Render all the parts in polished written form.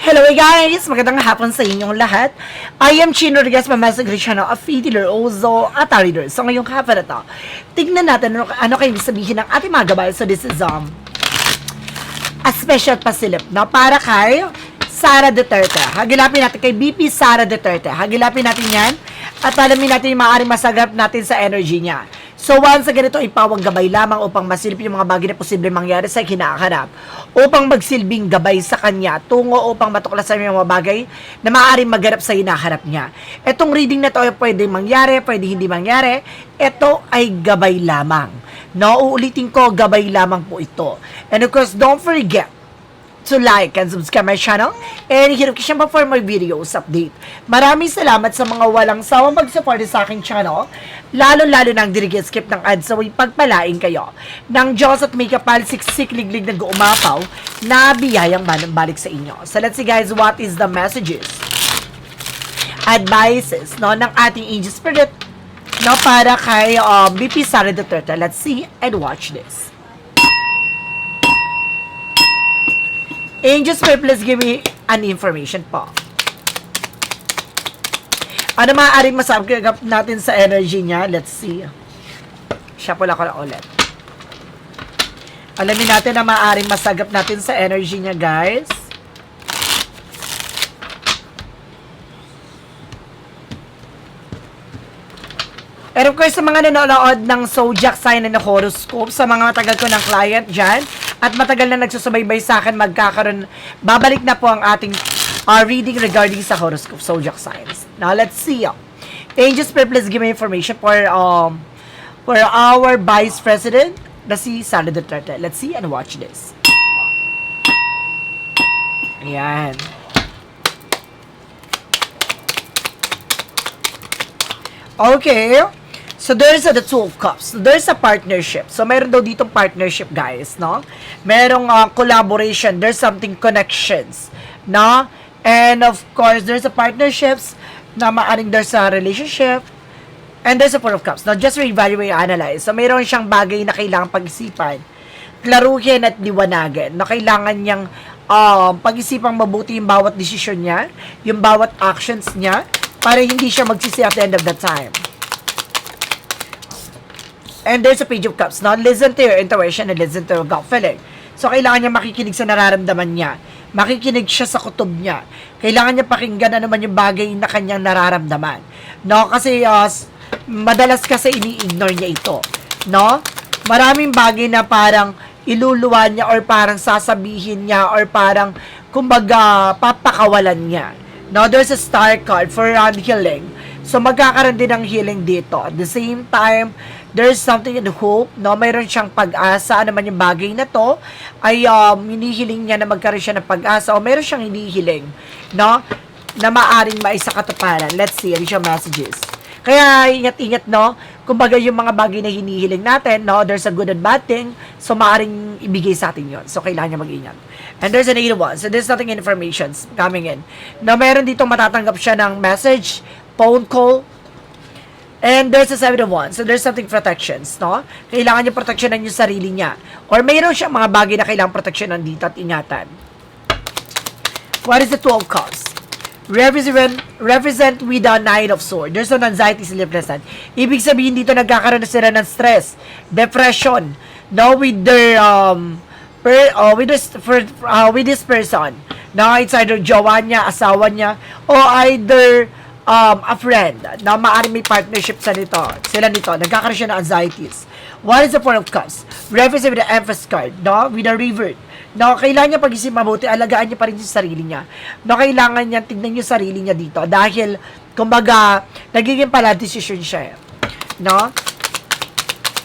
Hello guys! Magandang hapon sa inyong lahat. I am Chino Rodriguez, Mamasa Grishano, a feed dealer, also a tar reader. So ngayong hapon na to, tignan natin ano kayo sabihin ng ating mga gabay. So this is a special pasilip na para kay Sara Duterte. Hagilapin natin kay BP Sara Duterte. Hagilapin natin yan at alamin natin yung maaaring masagap natin sa energy niya. So once again, ito ay pawang gabay lamang upang masilip yung mga bagay na posible mangyari sa kinaharap, upang magsilbing gabay sa kanya tungo upang matuklasan yung mga bagay na maaaring maganap sa hinaharap niya. Itong reading na to ay pwede mangyari, pwede hindi mangyari. Ito ay gabay lamang. No, uulitin ko, gabay lamang po ito. And of course, don't forget to like and subscribe my channel and hit notification pa for more videos update. Maraming salamat sa mga walang sawang mag-support sa aking channel, lalo-lalo nang dirigit skip ng ads, so pagpalain kayo ng Diyos at may kapal siksik-liglig na guumapaw na biyayang balik sa inyo. So let's see guys, what is the messages, advices, no, ng ating angel spirit, no, para kay BP Sara Duterte. Let's see and watch this. Angels, please give me an information po. Ano maaaring masagap natin sa energy niya? Let's see. Siya pula ko na ulit. Alamin natin na maaaring masagap natin sa energy niya, guys. And of course, sa mga nanonood ng zodiac sign and horoscope, sa mga matagal ko ng client dyan, at matagal na nagsusubaybay sa akin, babalik na po ang ating reading regarding sa horoscope, zodiac signs. Now, let's see. Angels, please give me information for our Vice President, na si Sara Duterte. Let's see and watch this. Ayan. Okay. So, there's the Two of Cups. So, there's a partnership. So, meron daw ditong partnership, guys, no? Merong collaboration. There's something connections, no? And, of course, there's a partnerships na maaring there's a relationship. And there's a Four of Cups. Now, just re-evaluate, analyze. So, meron siyang bagay na kailangang pag-isipan, klaruhin at liwanagan, na kailangan niyang pag-isipang mabuti yung bawat desisyon niya, yung bawat actions niya, para hindi siya magsisi at the end of the time. And there's a Page of Cups. Now, listen to your intuition and listen to your gut feeling. So, kailangan niya makikinig sa nararamdaman niya. Makikinig siya sa kutob niya. Kailangan niya pakinggan ano man yung bagay na kanyang nararamdaman. No? Kasi, madalas kasi ini-ignore niya ito. No? Maraming bagay na parang iluluwa niya or parang sasabihin niya or parang, kumbaga, papakawalan niya. No? There's a star card for healing. So, magkakaroon din ng healing dito. At the same time, there's something in hope, no? Mayroon siyang pag-asa, ano man yung bagay na to, ay hinihiling niya na magkaroon siya ng pag-asa, o mayroon siyang hinihiling, no? Na maaring maisakatuparan. Let's see, ano siya messages. Kaya, ingat-ingat, no? Kumbaga yung mga bagay na hinihiling natin, no? There's a good and bad thing, so maaring ibigay sa atin yun. So, kailangan niya mag-ingat. And there's a negative one. So, there's nothing informations coming in. No, meron dito matatanggap siya ng message, phone call, and there's a 7 of Wands. So, there's something protections, no? Kailangan niya proteksyonan yung sarili niya. Or mayroon siyang mga bagay na kailangan proteksyonan dito at ingatan. What is the 2 of Cups? Represent with the 9 of Swords. There's an anxiety, sleeplessness. Ibig sabihin dito, nagkakaroon na sila ng stress, depression, no? With their, with this person. No? It's either jowa niya, asawa niya, or either a friend na maaaring may partnership sila nito, nagkakaroon siya ng anxieties. What is the Four of Cups? Represent with the Empress card, no? With the River. No, kailangan niya pag-isip mabuti, alagaan niya pa rin yung sarili niya. No, kailangan niya tignan yung sarili niya dito dahil, kumbaga, nagiging pala decision siya. No?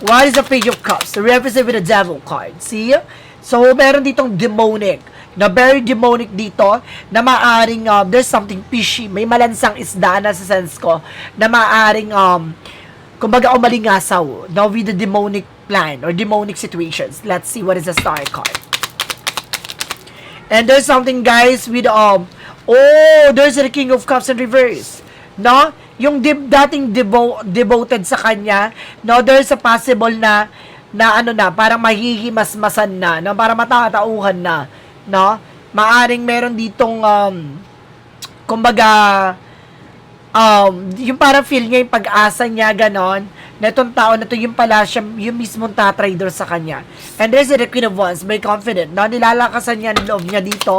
What is the Page of Cups? Represent with the Devil card. See? So, meron ditong demonic, na very demonic dito, na maaring, there's something fishy, may malansang isda na sa sense ko, na maaring, kumbaga, umalingasaw, no, with the demonic plan, or demonic situations. Let's see what is the Star card. And there's something, guys, with, there's the King of Cups in reverse, no, yung dating devoted sa kanya, no, there's a possible na parang mahihimasmasan na, no, parang matatauhan na, no? maaring meron ditong, kumbaga, yung parang feel niya, yung pag-asa niya, ganon, na itong tao na to, yung pala siya, yung mismong tatrader sa kanya. And there's the Queen of Wands, may confident, no? Nilalakasan niya ang loob niya dito,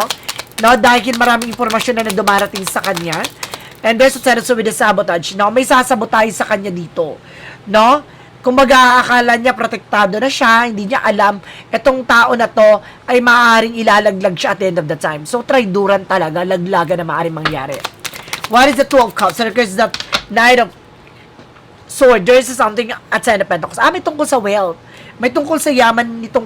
no? Dahil maraming impormasyon na dumarating sa kanya. And there's a tendency with the sabotage, no? May sasabotage sa kanya dito, no? Kung mag-aakala niya, protektado na siya, hindi niya alam, itong tao na to ay maaaring ilalaglag siya at the end of the time. So, traiduran talaga, laglagan na maaaring mangyari. What is the Two of Cups? So, there's the Knight of Sword. There's something at Ten of Pentacles. May tungkol sa wealth. May tungkol sa yaman nitong,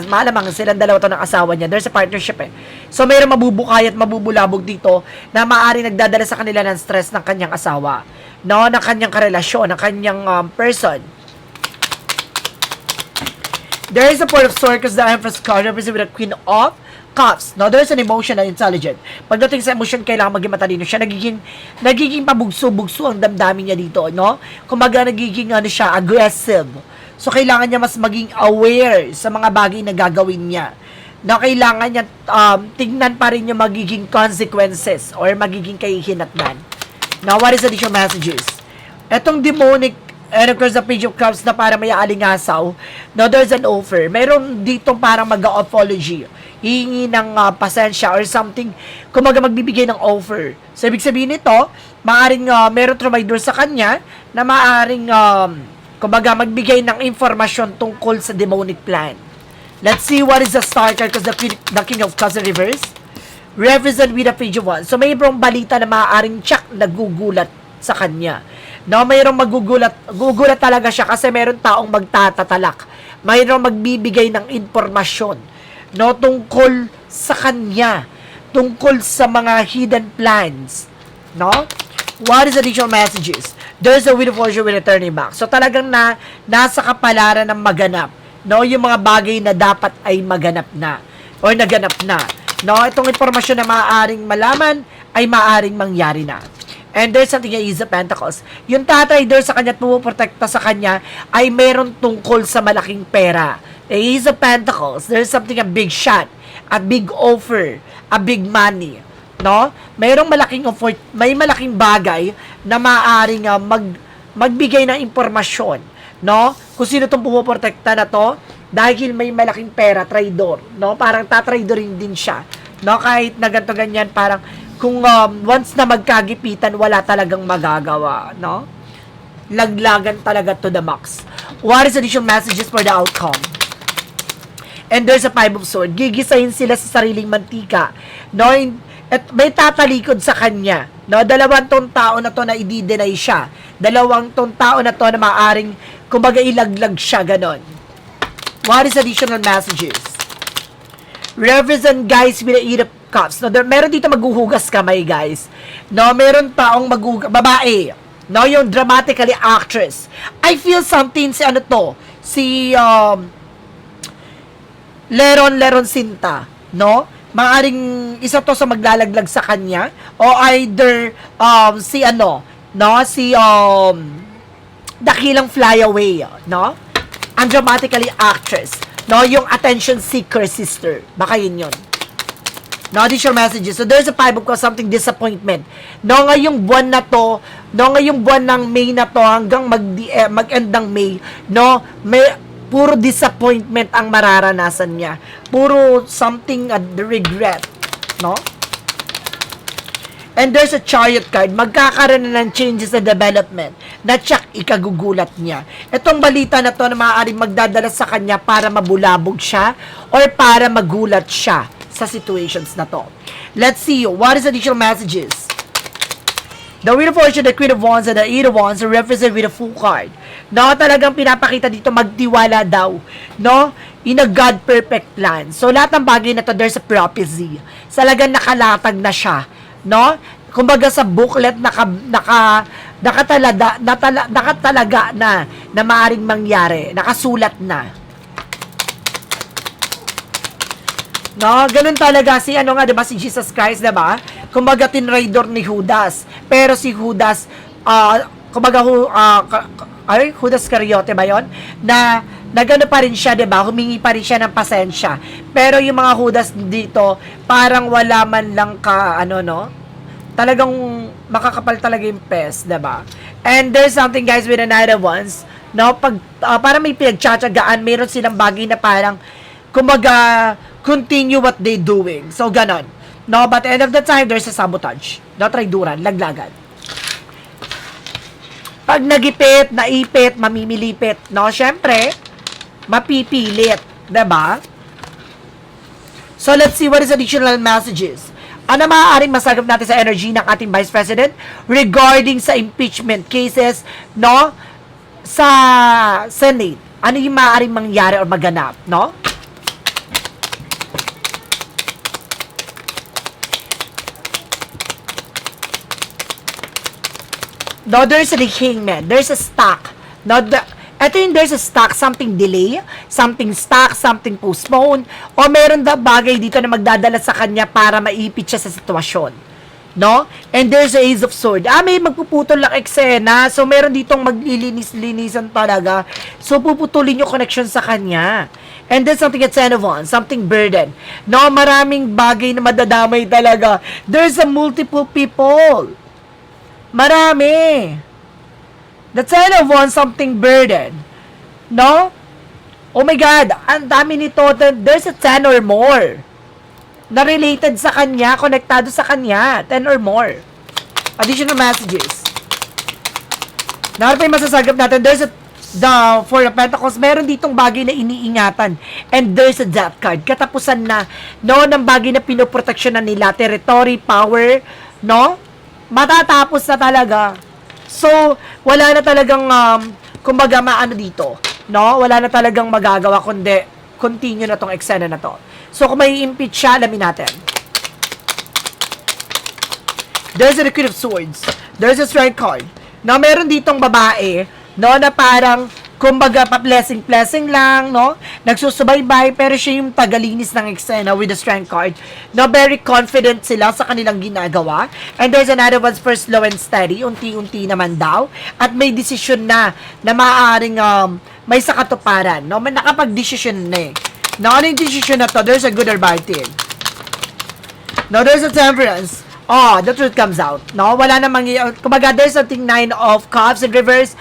malamang silang dalawa to ng asawa niya. There's a partnership eh. So, mayroong mabubukay at mabubulabog dito na maaaring nagdadala sa kanila ng stress ng kanyang asawa. No? Ng kanyang karelasyon, ng kanyang person. There is a Four of Swords because the Empress card represents with the Queen of Cups. No, there's an emotional intelligent. Pagdating sa emotion, kailangan maging matalino siya. Nagiging pabugso-bugso ang damdamin niya dito, no? Kumaga nagiging siya, aggressive. So, kailangan niya mas maging aware sa mga bagay na gagawin niya. Na kailangan niya tingnan pa rin yung magiging consequences or magiging kahihinatnan. Now, what is the additional messages? Etong demonic and of course, the Page of Cups na para may alingasaw. Now, there's an offer. Meron dito parang mag-apology. Hihingi ng pasensya or something. Kumaga magbibigay ng offer. So, ibig sabihin nito, maaring meron trumidor sa kanya na maaring kumaga magbigay ng informasyon tungkol sa demonic plan. Let's see what is the star card because the King of Cups in reverse. Represent with the Page of Wands. So, mayroong balita na maaaring tsak nagugulat sa kanya. No, mayroong gugulat talaga siya kasi mayroong taong magtatatalak. Mayroong magbibigay ng informasyon, no, tungkol sa kanya, tungkol sa mga hidden plans, no? What is additional messages? There's a Wheel of Fortune with a turning back. So talagang nasa kapalaran ng maganap, no, yung mga bagay na dapat ay maganap na or naganap na. No, itong informasyon na maaaring malaman ay maaaring mangyari na. And there's something yung Ace of Pentacles. Yung tatrader sa kanya at pumuprotekta sa kanya ay meron tungkol sa malaking pera. The Ace of Pentacles, there's something a big shot, a big offer, a big money. No? Mayroong malaking offer, may malaking bagay na maaaring magbigay ng impormasyon. No? Kung sino itong pumuprotekta na to, dahil may malaking pera, traidor. No? Parang tatradorin din siya. No? Kahit na ganito ganyan, parang kung once na magkagipitan, wala talagang magagawa, no? Laglagan talaga to the max. What is additional messages for the outcome? And there's a Five of Swords. Gigisahin sila sa sariling mantika, no? At may tatalikod sa kanya, no? Dalawang tong tao na to na i-deny siya. Dalawang tong tao na to na maaring kumbaga ilaglag siya, ganon. What is additional messages? Represent guys with the Eight of Cups. No, meron dito maghuhugas kamay, guys. No, meron taong babae. No, yung dramatically actress. I feel something si ano to, si Leron Sinta, no? Maaring isa to sa maglalaglag sa kanya o either si ano, no, si Dakilang Flyaway, no? Ang dramatically actress, no, yung attention seeker sister. Baka yun. No, additional messages. So, there's a Five of Cups, something disappointment. No, ngayong buwan na to, no, ngayong buwan ng May na to, hanggang mag-end ng May, no, puro disappointment ang mararanasan niya. Puro something regret, no? And there's a Chariot card. Magkakaroon na ng changes and development na tsak ikagugulat niya. Itong balita na to na maaaring magdadala sa kanya para mabulabog siya or para magulat siya sa situations na to. Let's see, what is additional messages? The Wheel of Fortune, the Queen of Wands, and the Eight of Wands are represented with a Fool card. No, talagang pinapakita dito, magtiwala daw. No? In a God-perfect plan. So, lahat ng bagay na to, there's a prophecy. Talagang nakalatag na siya. No? Kumbaga sa booklet, nakatalaga na maaring mangyari. Nakasulat na. No, ganun talaga si diba, si Jesus Christ, diba? Kumbaga tinraidor ni Judas. Pero si Judas, kumbaga Judas Iscariote ba 'yon? Na nagano pa rin siya, 'di ba? Humingi pa rin siya ng pasensya. Pero yung mga Judas dito, parang wala man lang ka ano, no? Talagang makakapal talaga yung pes, 'di ba? And there's something guys with another ones, no? Pag para may pinagtsatsagaan, meron silang bagay na parang kumaga continue what they doing. So ganon. No, but at the end of the time, there's a sabotage. No, traiduran, laglagan. Pag nagipit, naipit, mamimilipit, no, syempre, mapipilit, diba? So, let's see what is additional messages. Ano maaaring masagap natin sa energy ng ating Vice President regarding sa impeachment cases, no, sa Senate? Ano yung maaaring mangyari o maganap, no? No, there's a hangman. There's a stock. No, ito yung there's a stock, something delay, something stock, something postpone, o meron na bagay dito na magdadala sa kanya para maipit siya sa sitwasyon. No? And there's a Ace of Sword. May magpuputol lang eksena. So, meron ditong maglilinis-linisan talaga. So, puputulin yung connection sa kanya. And then something at Ten of Wands, something burden. No, maraming bagay na madadamay talaga. There's a multiple people. Marami. The Ten of Wands, something burden. No? Oh my God, ang dami nito. There's a 10 or more na related sa kanya, konektado sa kanya. 10 or more. Additional messages. Naroon pa yung masasagap natin. There's the Four of Pentacles. Meron ditong bagay na iniingatan. And there's a Death card. Katapusan na, no, ng bagay na pinoproteksyonan nila. Territory, power, no? Matatapos na talaga. So, wala na talagang, kumbaga, maano dito, no? Wala na talagang magagawa, kundi, continue na tong eksena na to. So, kung may impeach siya, alamin natin. There's a Queen of Swords. There's a Strength card. No, meron ditong babae, no, na parang, kumbaga, pa-blessing lang, no? Nagsusubaybay, pero siya yung tagalinis ng eksena with the Strength card. No, very confident sila sa kanilang ginagawa. And there's another one's for slow and steady. Unti-unti naman daw. At may decision na maaaring may sakatuparan. No, may nakapag-decision na eh. No, ano yung decision na to? There's a good or bad thing. No, there's a Temperance. Oh, the truth comes out. No, wala namang, kumbaga, there's something 9 of Cups in reverse,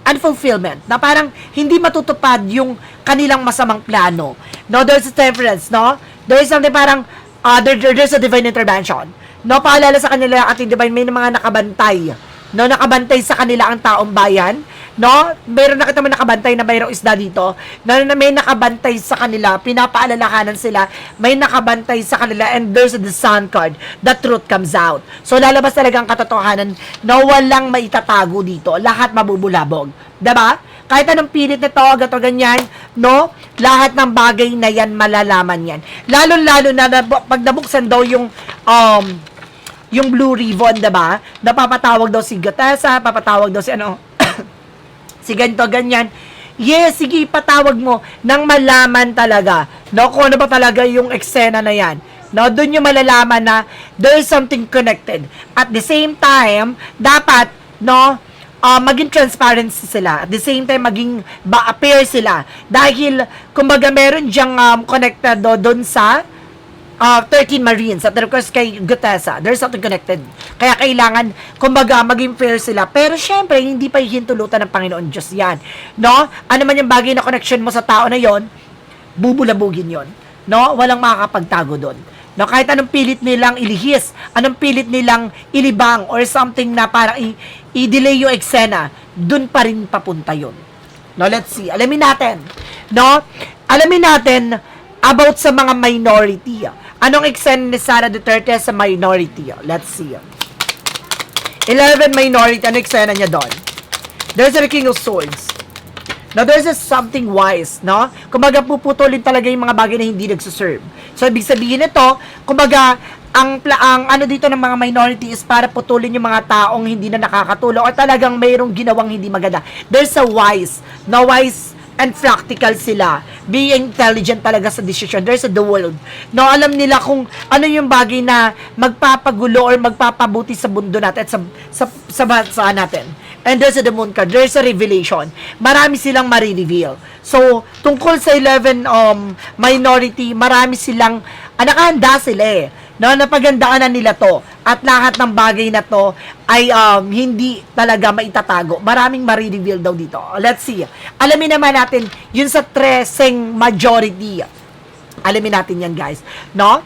unfulfillment, na parang hindi matutupad yung kanilang masamang plano. No, there's a Temperance, no? There's something parang, there's a divine intervention. No, paalala sa kanila ating divine, may mga nakabantay. No, nakabantay sa kanila ang taong bayan. No, meron nakita mo nakabantay na mayroong isda dito, na may nakabantay sa kanila, pinapaalalahanan sila, may nakabantay sa kanila, and there's the Sun card, the truth comes out. So, lalabas talaga ang katotohanan na walang maitatago dito, lahat mabubulabog. Diba? Kahit anong pilit nito, gato ganyan, no? Lahat ng bagay na yan, malalaman yan. Lalo-lalo na pag nabuksan daw yung blue ribbon, diba? Napapatawag daw si Gotesa, papatawag daw si si ganito, ganyan. Yes, sige, patawag mo nang malaman talaga, no, kung ano ba talaga yung eksena na yan. No, doon yung malalaman na there's something connected. At the same time, dapat, no, maging transparency sila. At the same time, maging appear sila. Dahil, kumbaga, meron diyang connected doon sa 13 Marines at of course kay Gutesa. There's something connected. Kaya kailangan, kumbaga, maging fair sila. Pero syempre, hindi pa hintulutan ng Panginoon Diyos yan. No? Ano man yung bagay na connection mo sa tao na yon, bubulabugin yon. No? Walang makakapagtago doon. No? Kahit anong pilit nilang ilihis, anong pilit nilang ilibang or something na parang i-delay yung eksena, dun pa rin papunta yon. No? Let's see. Alamin natin. No? Alamin natin about sa mga minority. Anong eksena ni Sara Duterte sa minority? Let's see. 11 minority. Anong eksena niya doon? There's a King of Swords. Now, there's something wise, no? Kumbaga, puputulin talaga yung mga bagay na hindi nagsuserve. So, ibig sabihin nito, kumbaga, ang ano dito ng mga minority is para putulin yung mga taong hindi na nakakatulong or talagang mayroong ginawang hindi maganda. There's a wise. No, wise and practical sila. Being intelligent talaga sa decision. There's the world. No, alam nila kung ano yung bagay na magpapagulo or magpapabuti sa mundo natin at sa bansa natin. and there's the moon card, there's a revelation. Marami silang marireveal. So, tungkol sa 11 minority, marami silang, nakahanda sila eh. No, napagandaan na nila to. At lahat ng bagay na to ay hindi talaga maitatago. Maraming marireveal daw dito. Let's see. Alamin naman natin yun sa 13 majority. Alamin natin yan, guys. No?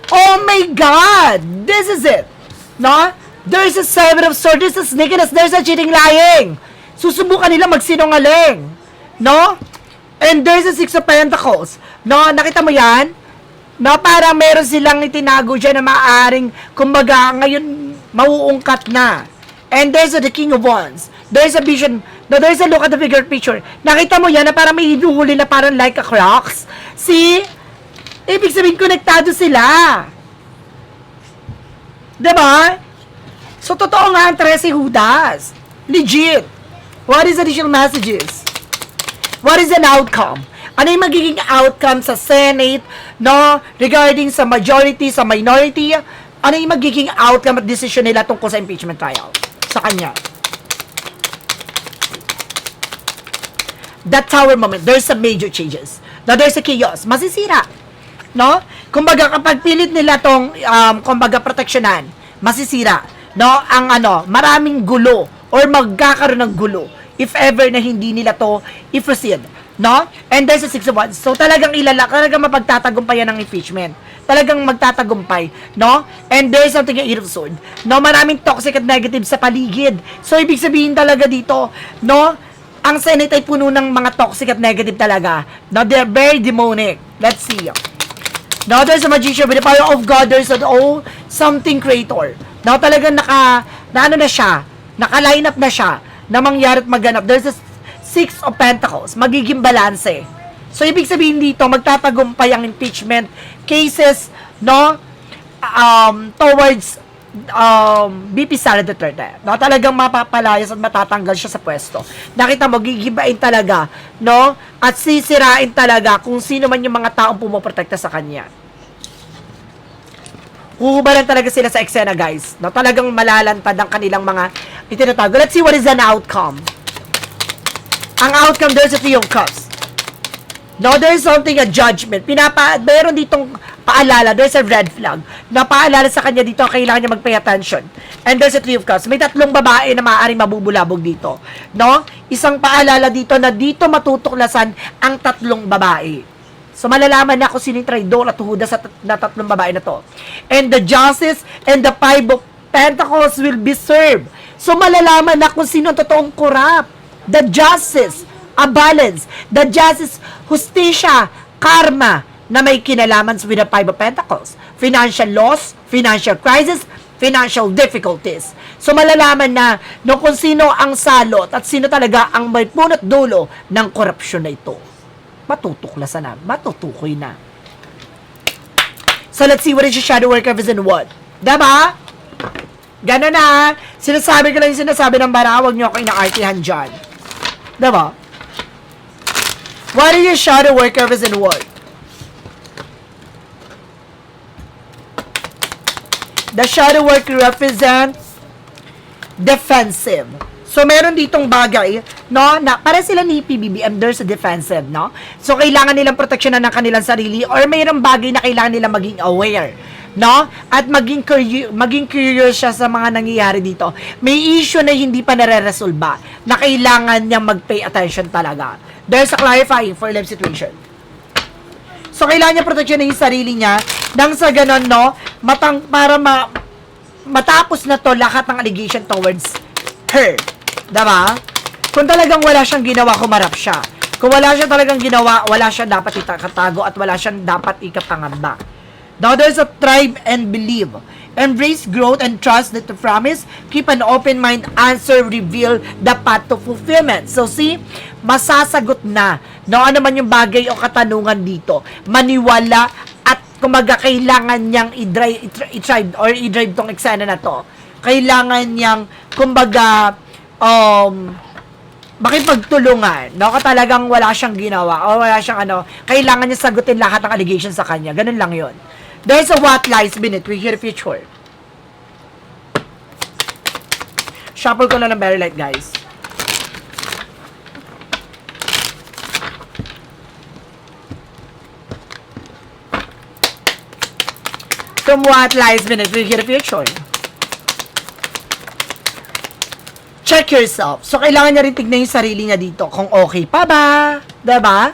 Oh my God! This is it! No? There's a Seven of Swords, there's a sneakiness, there's a cheating, lying. Susubukan nila magsinungaling. No? And there's a Six of Pentacles. No? Nakita mo yan? No? Parang meron silang itinago dyan na maaaring, kumbaga, ngayon, mauungkat na. And there's the King of Wands. There's a vision. No, there's a look at the bigger picture. Nakita mo yan na parang may hinuhuli na parang like a crocs. See? Ibig sabihin, konektado sila. Diba? So, totoo nga ang 13 Judas. Legit. What is additional messages? What is an outcome? Ano yung magiging outcome sa Senate, no? Regarding sa majority, sa minority? Ano yung magiging outcome at decision nila tungkol sa impeachment trial? Sa kanya. That's our moment. There's some major changes. Now, there's a chaos. Masisira. No? Kumbaga, kapag pilit nila tong, kumbaga, proteksyonan, masisira. No? Ang maraming gulo or magkakaroon ng gulo if ever na hindi nila to i-proceed. No? And there's a Six of Wands. So, talagang talagang mapagtatagumpayan ng impeachment. Talagang magtatagumpay. No? And there's something yung Eight of Swords. No? Maraming toxic at negative sa paligid. So, ibig sabihin talaga dito, no? Ang Senate ay puno ng mga toxic at negative talaga. No? They're very demonic. Let's see. Now, there's a magician with the power of God. There's an something creator. Now, talagang naka-line up na siya na mangyari at maganap. There's a Six of Pentacles. Magiging balanse. So, ibig sabihin dito, magtatagumpay ang impeachment cases, no? Towards BP Sara Duterte. No? Talagang mapapalayas at matatanggal siya sa pwesto. Nakita mo, gigibain talaga, no? At sisirain talaga kung sino man yung mga taong pumoprotekta sa kanya. Huhubaran talaga sila sa eksena, guys. No? Talagang malalantad ang kanilang mga itinatago. Let's see what is an outcome. Ang outcome, there's a Three of Cups. No, there's something, a judgment. Meron ditong paalala, there's a red flag. Na paalala sa kanya dito, kailangan niya mag-pay attention. And there's a Three of Cups. May 3 babae na maaaring mabubulabog dito. No? Isang paalala dito na dito matutuklasan ang 3 babae. So, malalaman na kung sino yung traidor at hudas na 3 babae na to. And the Justice and the Five of Pentacles will be served. So, malalaman na kung sino ang totoong corrupt. The Justice, a balance. The Justice, justisya, karma, na may kinalaman with the Five of Pentacles. Financial loss, financial crisis, financial difficulties. So, malalaman na no, kung sino ang salot at sino talaga ang may punot dulo ng korupsyon na ito. Matutuklasan na, matutukoy na. So, let's see what is your shadow work of is in what? Diba? Gano'n na. Sinasabi ko lang yung sinasabi ng bara, huwag nyo ako inaartihan dyan. Diba? What is your shadow work of is in what? The shadow work represents defensive. So, meron ditong bagay, no, na para sila ni PBBM, there's a defensive, no? So, kailangan nilang proteksyonan ng kanilang sarili or mayroong bagay na kailangan nilang maging aware, no? At maging curious siya sa mga nangyayari dito. May issue na hindi pa nare-resolba na kailangan niyang mag-pay attention talaga. There's a clarifying for life situation. So, kailangan niya proteksyonan yung sarili niya nang sa ganon, no, matapos na to lahat ng allegation towards her. Diba? Kung talagang wala siyang ginawa, kumarap siya. Kung wala siya talagang ginawa, wala siya dapat ikatago at wala siyang dapat ikapangamba. Now, there's a thrive and believe. Embrace growth and trust that the promise. Keep an open mind. Answer, reveal the path to fulfillment. So, see, masasagot na. No, ano man yung bagay o katanungan dito. Maniwala at kumaga kailangan niyang i-drive tong eksena na to. Kailangan niyang, kumbaga, makipagtulungan, no? Kung talagang wala siyang ginawa, o wala siyang kailangan niya sagutin lahat ng allegations sa kanya. Ganun lang yun. There's a what lies beneath. We hear the future. Shuffle ko na ng very light, guys. From what lies beneath, we hear the future. Check yourself. So, kailangan niya rin tignan yung sarili niya dito. Kung okay pa ba? Diba?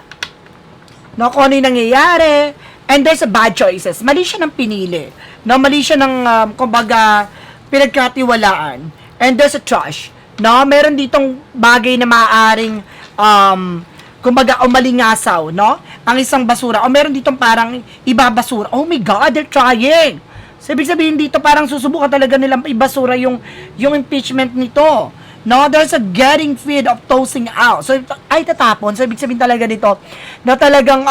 No, kung ano yung nangyayari. And there's a bad choices. Mali siya ng pinili. No, mali siya ng, kumbaga, pinagkatiwalaan. And there's a trash. No, meron ditong bagay na maaaring, kumbaga, umalingasaw, no? Ang isang basura. O meron ditong parang ibabasura. Oh my God, they're trying. So, ibig sabihin dito, parang susubukan talaga nilang ibasura yung impeachment nito. No, there's a getting rid of tossing out. So, ay tatapon. So, ibig sabihin talaga dito, na talagang,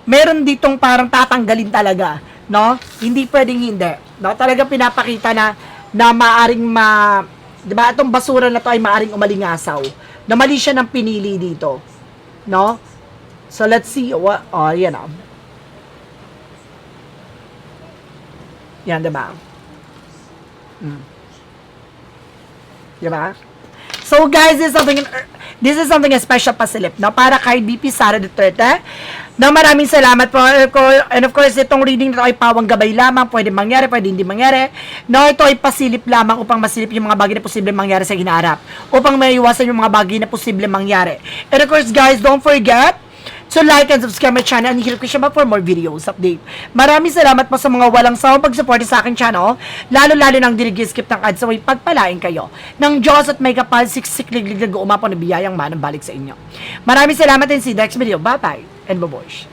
meron ditong parang tatanggalin talaga. No? Hindi pwedeng hindi. No? Talagang pinapakita na maaring diba, itong basura na to ay maaring umalingasaw. Na mali siya ng pinili dito. No? So, let's see. Yan o. Yan, diba? Diba? So, guys, this is something special pasilip, no? Para kay BP Sara Duterte. No, maraming salamat po. And of course, itong reading na ito ay pawang gabay lamang. Pwede mangyari, pwede hindi mangyari. No, ito ay pasilip lamang upang masilip yung mga bagay na posible mangyari sa hinaharap. Upang maiwasan yung mga bagay na posible mangyari. And of course, guys, don't forget to like and subscribe my channel and hit the for more videos update. Maraming salamat po sa mga walang sawang pag-support sa aking channel, lalo-lalo nang dinig-skip ng ads, away pagpalain kayo ng Diyos at may kapal siksik-liglig na gumapo na biyayang manang balik sa inyo. Maraming salamat and see you next video. Bye-bye and babosh.